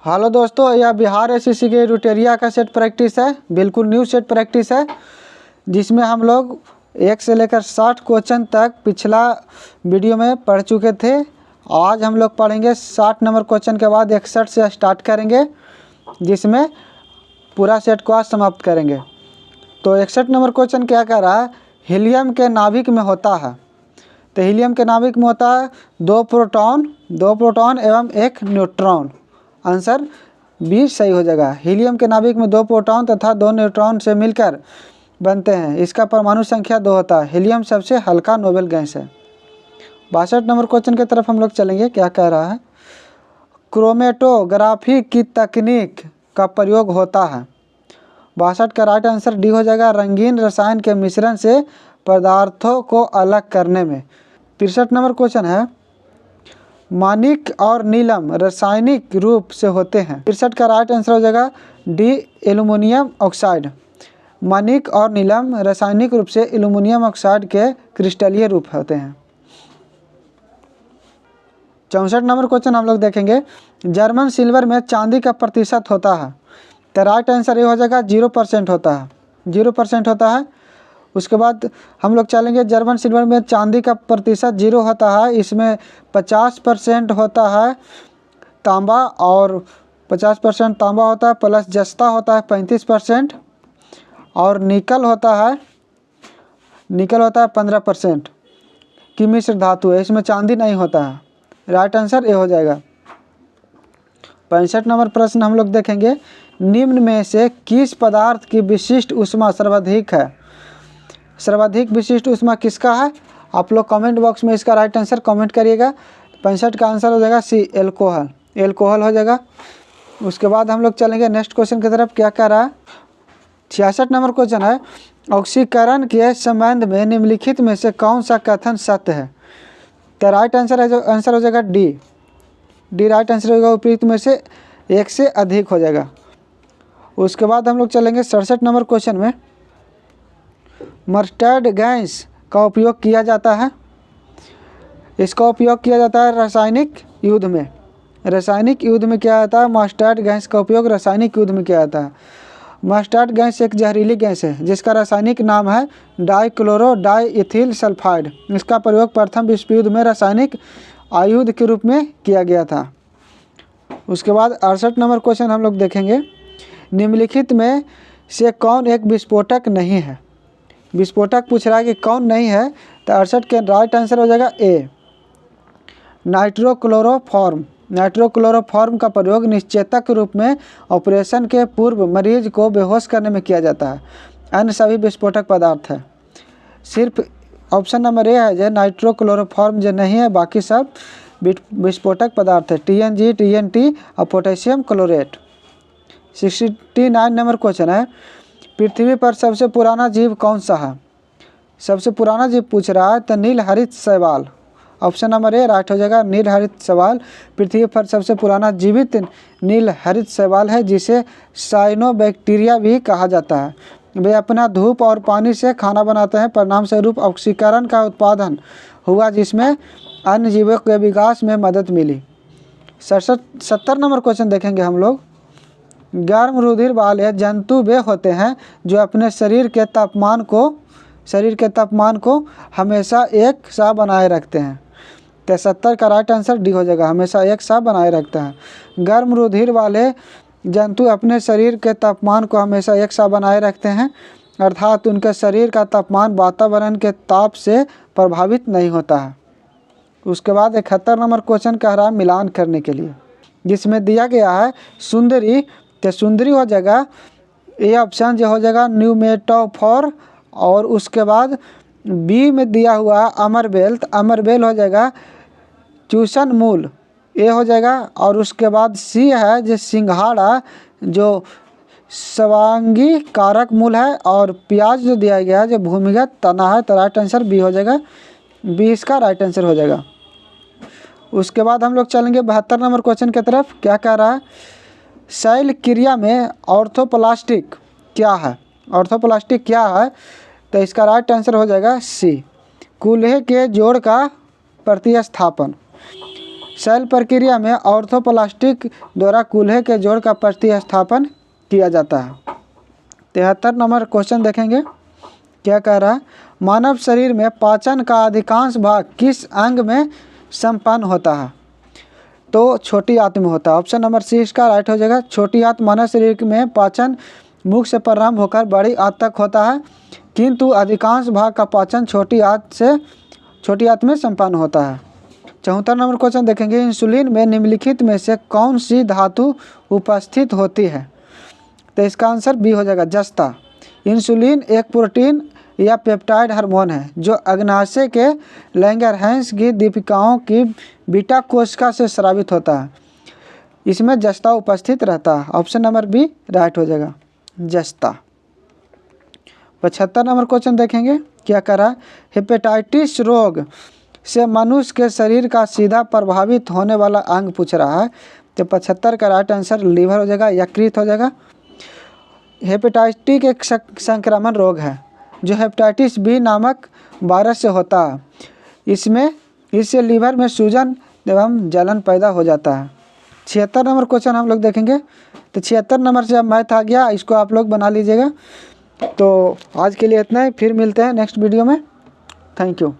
Hello दोस्तों, यह Bihar SSC के रुटेरिया का सेट प्रैक्टिस है। बिल्कुल न्यू सेट प्रैक्टिस है जिसमें हम लोग 1 से लेकर 60 क्वेश्चन तक पिछला वीडियो में पढ़ चुके थे। आज हम लोग पढ़ेंगे 60 नंबर क्वेश्चन के बाद 61 से स्टार्ट करेंगे, जिसमें पूरा सेट को आज समाप्त करेंगे। तो 61 नंबर क्वेश्चन क्या कह रहा है, हीलियम के नाभिक में होता है। तो हीलियम के नाभिक में होता है दो प्रोटॉन एवं एक न्यूट्रॉन। आंसर बी सही हो जाएगा। हीलियम के नाभिक में 2 प्रोटॉन तथा 2 न्यूट्रॉन से मिलकर बनते हैं। इसका परमाणु संख्या 2 होता है। हीलियम सबसे हल्का नोबेल गैस है। 62 नंबर क्वेश्चन की तरफ हम लोग चलेंगे। क्या कह रहा है, क्रोमेटोग्राफी की तकनीक का प्रयोग होता है। 62 का राइट आंसर डी हो जाएगा, रंगीन रसायन के मिश्रण से पदार्थों को अलग करने में। 63 नंबर क्वेश्चन है, माणिक और नीलम रासायनिक रूप से होते हैं। 63 का राइट आंसर हो जाएगा डी, एल्युमिनियम ऑक्साइड। माणिक और नीलम रासायनिक रूप से एल्युमिनियम ऑक्साइड के क्रिस्टलीय रूप होते हैं। 64 नंबर क्वेश्चन हम लोग देखेंगे, जर्मन सिल्वर में चांदी का प्रतिशत होता है। तो राइट आंसर ये हो जाएगा 0% होता है, 0% होता है। उसके बाद हम लोग चलेंगे, जर्मन सिल्वर में चांदी का प्रतिशत 0 होता है। इसमें 50% होता है तांबा और 50% तांबा होता है, प्लस जस्ता होता है 35%, और निकल होता है 15% की मिश्र धातु है। इसमें चांदी नहीं होता है। राइट आंसर ये हो जाएगा। 65 नंबर प्रश्न हम लोग देखेंगे, निम्न में से किस पदार्थ की विशिष्ट ऊष्मा सर्वाधिक है। सर्वाधिक विशिष्ट ऊष्मा किसका है, आप लोग कमेंट बॉक्स में इसका राइट आंसर कमेंट करिएगा। 65 का आंसर हो जाएगा सी, एल्कोहल। एल्कोहल हो जाएगा। उसके बाद हम लोग चलेंगे नेक्स्ट क्वेश्चन की तरफ। क्या कह रहा है, 66 नंबर क्वेश्चन है, ऑक्सीकरण के संबंध में निम्नलिखित में से कौन सा कथन सत्य है। तो राइट आंसर हो जाएगा डी, राइट आंसर होगा उपयुक्त में से एक से अधिक हो जाएगा। उसके बाद हम लोग चलेंगे 67 नंबर क्वेश्चन में, मस्टर्ड गैस का उपयोग किया जाता है। इसका उपयोग किया जाता है रासायनिक युद्ध में। रासायनिक युद्ध में क्या जाता है, मस्टर्ड गैस का उपयोग रासायनिक युद्ध में किया जाता है। मस्टर्ड गैस एक जहरीली गैस है जिसका रासायनिक नाम है डाइक्लोरो डाइइथिल सल्फाइड। इसका प्रयोग प्रथम विश्व युद्ध में रासायनिक आयुध के रूप में किया गया था। उसके बाद 68 नंबर क्वेश्चन हम लोग देखेंगे, निम्नलिखित में से कौन एक विस्फोटक नहीं है। विस्फोटक पूछ रहा है कि कौन नहीं है। तो 68 के राइट आंसर हो जाएगा ए, नाइट्रोक्लोरोफॉर्म। नाइट्रोक्लोरोफॉर्म का प्रयोग निश्चेतक रूप में ऑपरेशन के पूर्व मरीज को बेहोश करने में किया जाता है। अन्य सभी विस्फोटक पदार्थ है। सिर्फ ऑप्शन नंबर ए है जो नाइट्रोक्लोरोफॉर्म जो नहीं है, बाकी सब विस्फोटक पदार्थ है, TNG, TNT और पोटेशियम क्लोरेट। 69 नंबर क्वेश्चन है, पृथ्वी पर सबसे पुराना जीव कौन सा है। सबसे पुराना जीव पूछ रहा है, तो नीलहरित शैवाल। ऑप्शन नंबर ए राइट हो जाएगा, नीलहरित शैवाल। पृथ्वी पर सबसे पुराना जीवित नीलहरित शैवाल है, जिसे साइनोबैक्टीरिया भी कहा जाता है। वे अपना धूप और पानी से खाना बनाते हैं। परिणाम स्वरूप ऑक्सीकरण का उत्पादन हुआ, जिसमें अन्य जीवों के विकास में मदद मिली। 70 नंबर क्वेश्चन देखेंगे हम लोग, गर्म रुधिर वाले जंतु वे होते हैं जो अपने शरीर के तापमान को हमेशा एक सा बनाए रखते हैं। तो 70 का राइट आंसर डी हो जाएगा, हमेशा एक सा बनाए रखते हैं। गर्म रुधिर वाले जंतु अपने शरीर के तापमान को हमेशा एक सा बनाए रखते हैं, अर्थात उनके शरीर का तापमान वातावरण के ताप से प्रभावित नहीं होता है। उसके बाद 71 नंबर क्वेश्चन कह रहा है मिलान करने के लिए, जिसमें दिया गया है सुंदरी। तो सुंदरी हो जाएगा ये ऑप्शन जो हो जाएगा न्यूमेटोफोर, और उसके बाद बी में दिया हुआ अमरबेल। तो अमरबेल हो जाएगा चूषण मूल, ये हो जाएगा। और उसके बाद सी है जो सिंघाड़ा, जो स्वांगी कारक मूल है, और प्याज जो दिया गया है जो भूमिगत तना है। तो राइट आंसर बी हो जाएगा, बी इसका राइट आंसर हो जाएगा। उसके बाद हम लोग चलेंगे 72 नंबर क्वेश्चन की तरफ। क्या कह रहा है, शैल क्रिया में ऑर्थोप्लास्टिक क्या है। ऑर्थोप्लास्टिक क्या है, तो इसका राइट आंसर हो जाएगा सी, कूल्हे के जोड़ का प्रतिस्थापन। शैल प्रक्रिया में ऑर्थोप्लास्टिक द्वारा कूल्हे के जोड़ का प्रतिस्थापन किया जाता है। 73 नंबर क्वेश्चन देखेंगे, क्या कह रहा है, मानव शरीर में पाचन का अधिकांश भाग किस अंग में संपन्न होता है? तो छोटी आंत में होता है। ऑप्शन नंबर सी इसका राइट हो जाएगा। छोटी आंत मानव शरीर में पाचन मुख से प्रारंभ होकर बड़ी आंत तक होता है, किंतु अधिकांश भाग का पाचन छोटी आंत में संपन्न होता है। 74 नंबर क्वेश्चन देखेंगे, इंसुलिन में निम्नलिखित में से कौन सी धातु उपस्थित होती है? तो इसका आंसर बी हो जाएगा, जस्ता। इंसुलिन एक प्रोटीन या पेप्टाइड हार्मोन है जो अग्नाशय के लैंगरहैंस की दीपिकाओं की बीटा कोशिका से स्रावित होता है। इसमें जस्ता उपस्थित रहता है। ऑप्शन नंबर बी राइट हो जाएगा, जस्ता। 75 नंबर क्वेश्चन देखेंगे, क्या करा, हेपेटाइटिस रोग से मनुष्य के शरीर का सीधा प्रभावित होने वाला अंग पूछ रहा है। तो 75 का राइट आंसर लीवर हो जाएगा, यकृत हो जाएगा। हेपेटाइटिस एक संक्रामक रोग है जो हेपेटाइटिस बी नामक वायरस से होता है। इससे लीवर में सूजन एवं जलन पैदा हो जाता है। 76 नंबर क्वेश्चन हम लोग देखेंगे। तो 76 नंबर से अब मैथ आ गया, इसको आप लोग बना लीजिएगा। तो आज के लिए इतना ही, फिर मिलते हैं नेक्स्ट वीडियो में। Thank you.